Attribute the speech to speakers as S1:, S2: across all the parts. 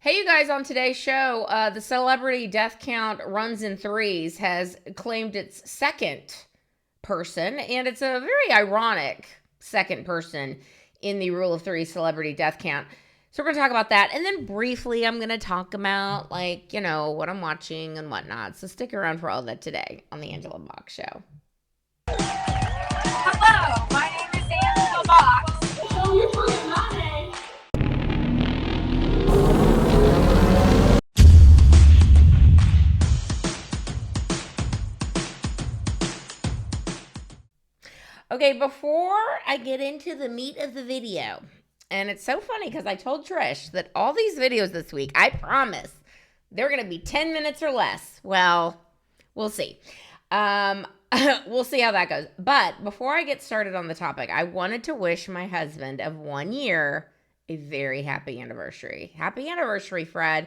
S1: Hey, you guys, on today's show, the celebrity death count runs in threes has claimed its second person, and it's a very ironic second person in the rule of three celebrity death count. So we're going to talk about that. And then briefly, I'm going to talk about, what I'm watching and whatnot. So stick around for all that today on the Angela Box Show.
S2: Hello, my name is Angela Box. Show your personality.
S1: Okay, before I get into the meat of the video, and it's so funny because I told Trish that all these videos this week, I promise, they're going to be 10 minutes or less. Well, we'll see. We'll see how that goes. But before I get started on the topic, I wanted to wish my husband of 1 year a very happy anniversary. Happy anniversary, Fred.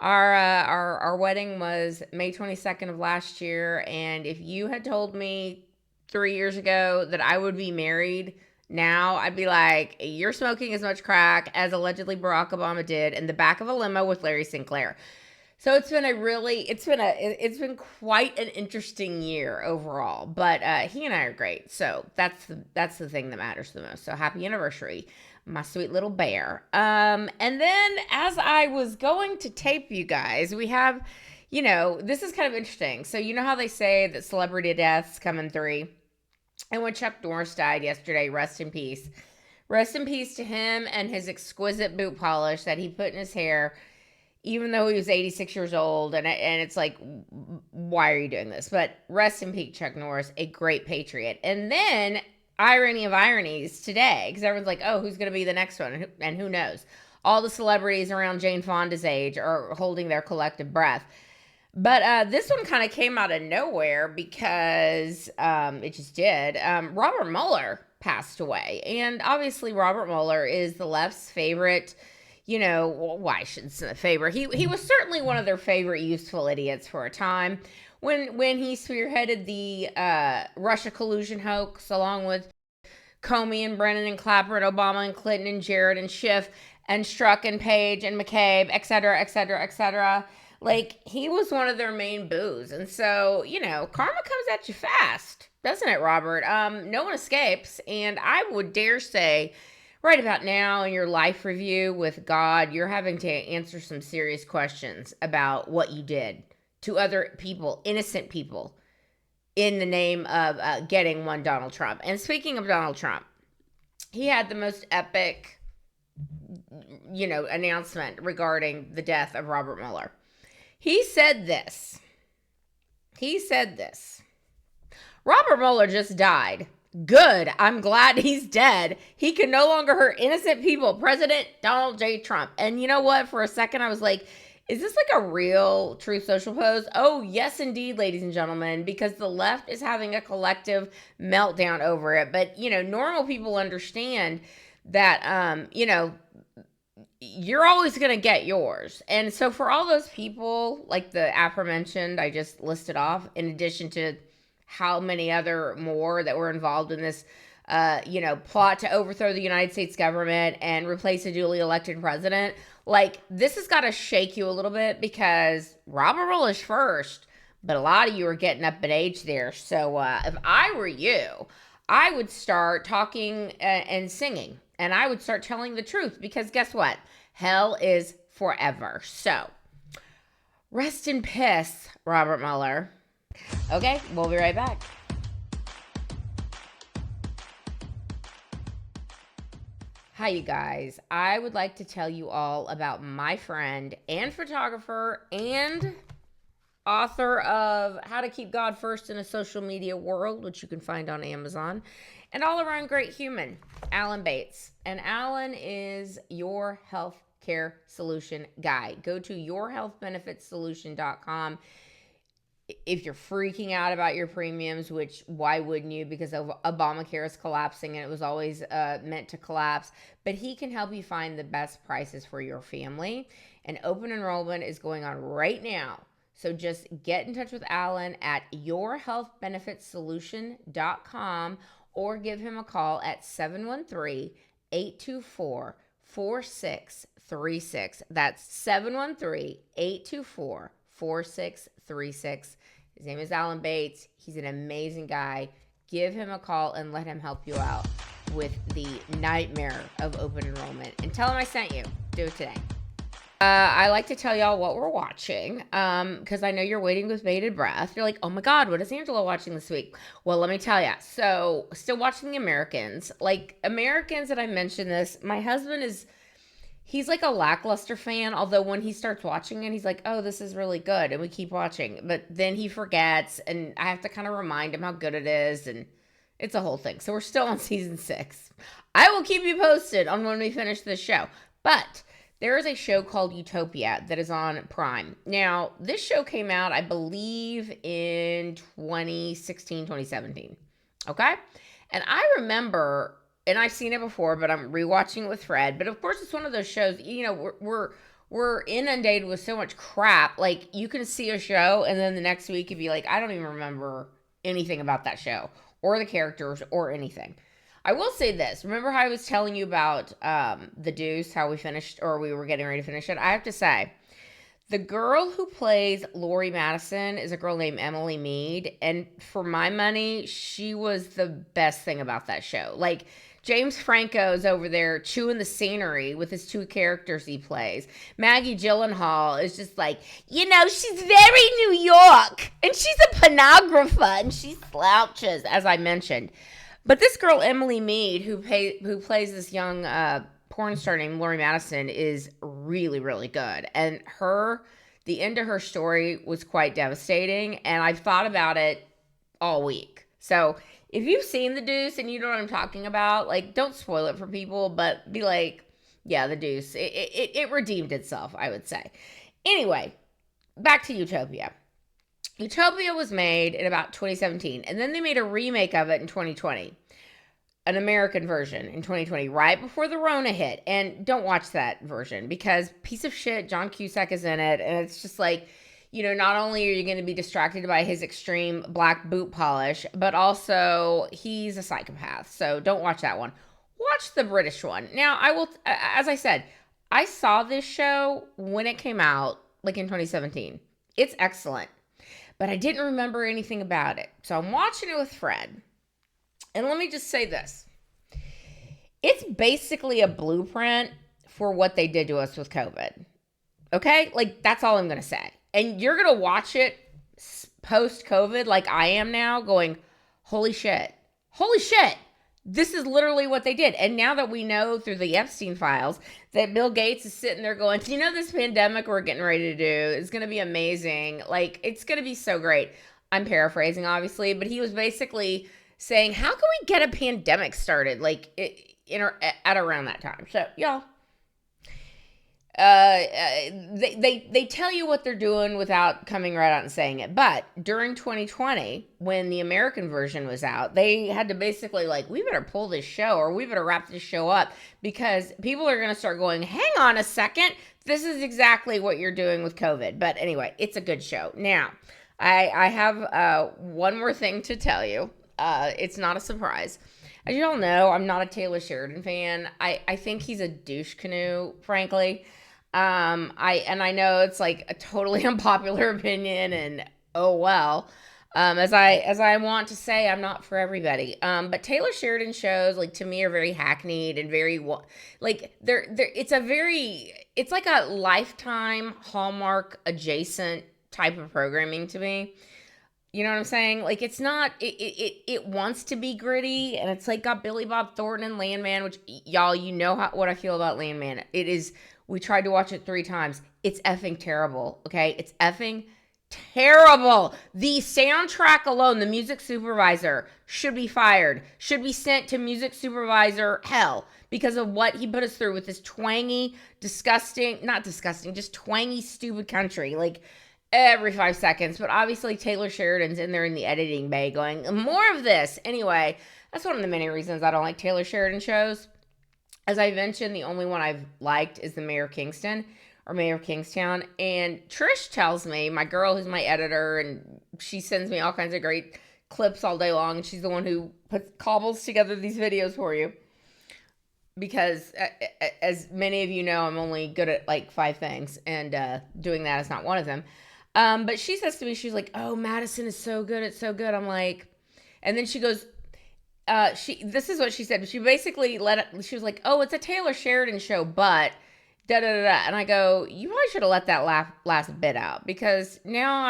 S1: Our wedding was May 22nd of last year, and if you had told me 3 years ago that I would be married now, I'd be like, you're smoking as much crack as allegedly Barack Obama did in the back of a limo with Larry Sinclair. So it's been quite an interesting year overall, but he and I are great. So that's the thing that matters the most. So happy anniversary, my sweet little bear. And then as I was going to tape you guys, we have, this is kind of interesting. So you know how they say that celebrity deaths come in three? And when Chuck Norris died yesterday, rest in peace. Rest in peace to him and his exquisite boot polish that he put in his hair, even though he was 86 years old. And it's like, why are you doing this? But rest in peace, Chuck Norris, a great patriot. And then, irony of ironies today, because everyone's like, oh, who's going to be the next one? And who knows? All the celebrities around Jane Fonda's age are holding their collective breath. But this one kind of came out of nowhere because it just did. Robert Mueller passed away. And obviously Robert Mueller is the left's favorite, why I shouldn't say favorite. He was certainly one of their favorite useful idiots for a time. When he spearheaded the Russia collusion hoax along with Comey and Brennan and Clapper and Obama and Clinton and Jared and Schiff and Strzok and Page and McCabe, et cetera, et cetera, et cetera. Like, he was one of their main boos. And so, karma comes at you fast, doesn't it, Robert? No one escapes. And I would dare say, right about now in your life review with God, you're having to answer some serious questions about what you did to other people, innocent people, in the name of getting one Donald Trump. And speaking of Donald Trump, he had the most epic, announcement regarding the death of Robert Mueller. He said this. Robert Mueller just died. Good. I'm glad he's dead. He can no longer hurt innocent people. President Donald J. Trump. And you know what? For a second, I was like, is this like a real Truth Social post? Oh, yes, indeed, ladies and gentlemen, because the left is having a collective meltdown over it. But, normal people understand that, you're always going to get yours. And so for all those people, like the aforementioned, I just listed off, in addition to how many other more that were involved in this, plot to overthrow the United States government and replace a duly elected president, like, this has got to shake you a little bit because Robert Mueller's first, but a lot of you are getting up in age there. So if I were you, I would start talking and singing. And I would start telling the truth because guess what? Hell is forever. So, rest in peace, Robert Mueller. Okay, we'll be right back. Hi, you guys. I would like to tell you all about my friend and photographer and author of How to Keep God First in a Social Media World, which you can find on Amazon, and all-around great human, Alan Bates. And Alan is your healthcare solution guy. Go to yourhealthbenefitsolution.com. If you're freaking out about your premiums, which why wouldn't you? Because Obamacare is collapsing and it was always meant to collapse. But he can help you find the best prices for your family. And open enrollment is going on right now. So just get in touch with Alan at yourhealthbenefitsolution.com or give him a call at 713-824-4673. 4636. That's 713-824-4636. His name is Alan Bates. He's an amazing guy. Give him a call and let him help you out with the nightmare of open enrollment. And tell him I sent you. Do it today. I like to tell y'all what we're watching because I know you're waiting with bated breath. You're like, oh my God, what is Angela watching this week? Well, let me tell you. So, still watching The Americans. Like, Americans, and I mentioned this, my husband he's like a lackluster fan, although when he starts watching it, he's like, oh, this is really good, and we keep watching. But then he forgets, and I have to kind of remind him how good it is, and it's a whole thing. So, we're still on season 6. I will keep you posted on when we finish this show. But there is a show called Utopia that is on Prime. Now, this show came out, I believe, in 2016, 2017. Okay? And I remember, and I've seen it before, but I'm rewatching it with Fred. But of course, it's one of those shows, you know, we're inundated with so much crap. Like, you can see a show, and then the next week you'd be like, I don't even remember anything about that show, or the characters, or anything. I will say this. Remember how I was telling you about the Deuce, how we finished, or we were getting ready to finish it? I have to say, the girl who plays Lori Madison is a girl named Emily Meade. And for my money, she was the best thing about that show. Like, James Franco's over there chewing the scenery with his 2 characters he plays. Maggie Gyllenhaal is just like, you know, she's very New York. And she's a pornographer. And she slouches, as I mentioned. But this girl, Emily Meade, who plays this young porn star named Lori Madison, is really, really good. And the end of her story was quite devastating. And I've thought about it all week. So if you've seen The Deuce and you know what I'm talking about, like, don't spoil it for people, but be like, yeah, The Deuce. It redeemed itself, I would say. Anyway, back to Utopia. Utopia was made in about 2017, and then they made a remake of it in 2020, an American version in 2020, right before the Rona hit. And don't watch that version because piece of shit, John Cusack is in it, and it's just like, you know, not only are you going to be distracted by his extreme black boot polish, but also he's a psychopath. So don't watch that one. Watch the British one. Now, I will, as I said, I saw this show when it came out, like in 2017. It's excellent. But I didn't remember anything about it. So I'm watching it with Fred. And let me just say this. It's basically a blueprint for what they did to us with COVID. Okay? Like, that's all I'm going to say. And you're going to watch it post-COVID like I am now going, holy shit. Holy shit. This is literally what they did. And now that we know through the Epstein files that Bill Gates is sitting there going, you know, this pandemic we're getting ready to do is going to be amazing. Like, it's going to be so great. I'm paraphrasing, obviously, but he was basically saying, how can we get a pandemic started? Like, at around that time. So, y'all, they tell you what they're doing without coming right out and saying it. But during 2020, when the American version was out, they had to basically like, we better pull this show or we better wrap this show up because people are going to start going, hang on a second. This is exactly what you're doing with COVID. But anyway, it's a good show. Now, I have one more thing to tell you. It's not a surprise. As you all know, I'm not a Taylor Sheridan fan. I think he's a douche canoe, frankly. I know it's like a totally unpopular opinion, and oh well. As I want to say, I'm not for everybody. But Taylor Sheridan shows, like, to me, are very hackneyed and very like it's like a Lifetime Hallmark adjacent type of programming to me. You know what I'm saying? Like, it's not, it wants to be gritty, and it's like got Billy Bob Thornton and Landman, which, y'all, you know what I feel about Landman. It is, we tried to watch it 3 times. It's effing terrible, okay? It's effing terrible. The soundtrack alone, the music supervisor should be fired, should be sent to music supervisor hell because of what he put us through with this twangy, just twangy, stupid country. Like, every 5 seconds, but obviously Taylor Sheridan's in there in the editing bay going, more of this. Anyway, that's one of the many reasons I don't like Taylor Sheridan shows. As I mentioned, the only one I've liked is the Mayor of Kingstown. And Trish tells me, my girl who's my editor, and she sends me all kinds of great clips all day long, and she's the one who cobbles together these videos for you. because as many of you know, I'm only good at like 5 things, and doing that is not one of them. But she says to me, she's like, "Oh, Madison is so good. It's so good." I'm like, and then she goes, this is what she said. She basically she was like, "Oh, it's a Taylor Sheridan show, but da da da da." And I go, "You probably should have let that last bit out, because now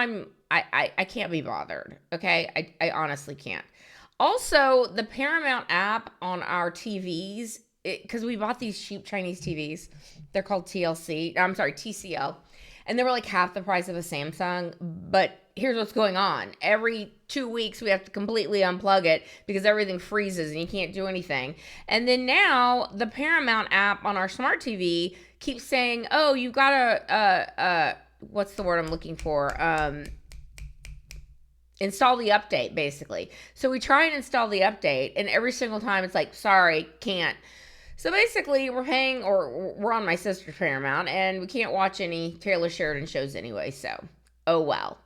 S1: I can't be bothered. Okay, I honestly can't." Also, the Paramount app on our TVs, because we bought these cheap Chinese TVs. They're called TCL. And they were like half the price of a Samsung. But here's what's going on. Every 2 weeks, we have to completely unplug it because everything freezes and you can't do anything. And then now, the Paramount app on our smart TV keeps saying, "Oh, you gotta, what's the word I'm looking for? Install the update," basically. So we try and install the update, and every single time it's like, "Sorry, can't." So basically, we're on my sister's Paramount, and we can't watch any Taylor Sheridan shows anyway, so oh well.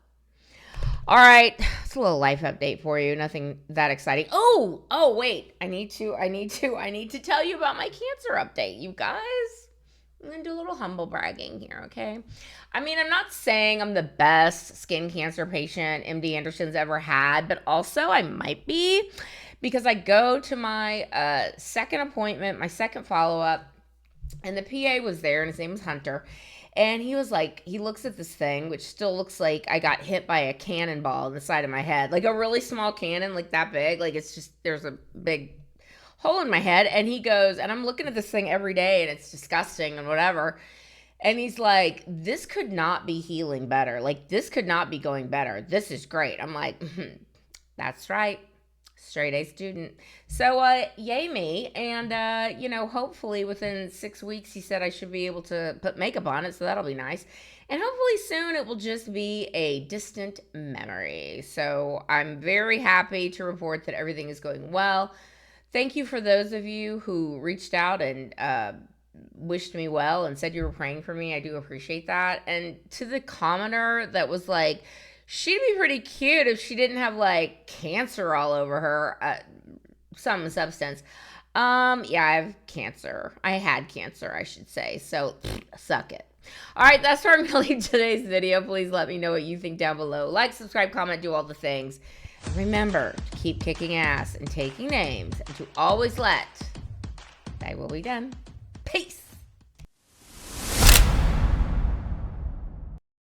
S1: All right, it's a little life update for you. Nothing that exciting. Oh, wait. I need to tell you about my cancer update, you guys. I'm going to do a little humble bragging here, okay? I mean, I'm not saying I'm the best skin cancer patient MD Anderson's ever had, but also I might be, because I go to my second appointment, my second follow-up, and the PA was there, and his name was Hunter. And he was like, he looks at this thing, which still looks like I got hit by a cannonball in the side of my head. Like a really small cannon, like that big. Like it's just, there's a big hole in my head. And he goes, and I'm looking at this thing every day, and it's disgusting and whatever. And he's like, "This could not be healing better. Like, this could not be going better. This is great." I'm like, that's right. Straight A student. So, yay me. And, hopefully within 6 weeks, he said I should be able to put makeup on it. So that'll be nice. And hopefully soon it will just be a distant memory. So I'm very happy to report that everything is going well. Thank you for those of you who reached out and, wished me well and said you were praying for me. I do appreciate that. And to the commenter that was like, "She'd be pretty cute if she didn't have like cancer all over her," some substance. Yeah, I have cancer. I had cancer, I should say. So suck it. All right, that's where I'm going to leave today's video. Please let me know what you think down below. Like, subscribe, comment, do all the things. Remember to keep kicking ass and taking names, and to always let thy will be done. Peace.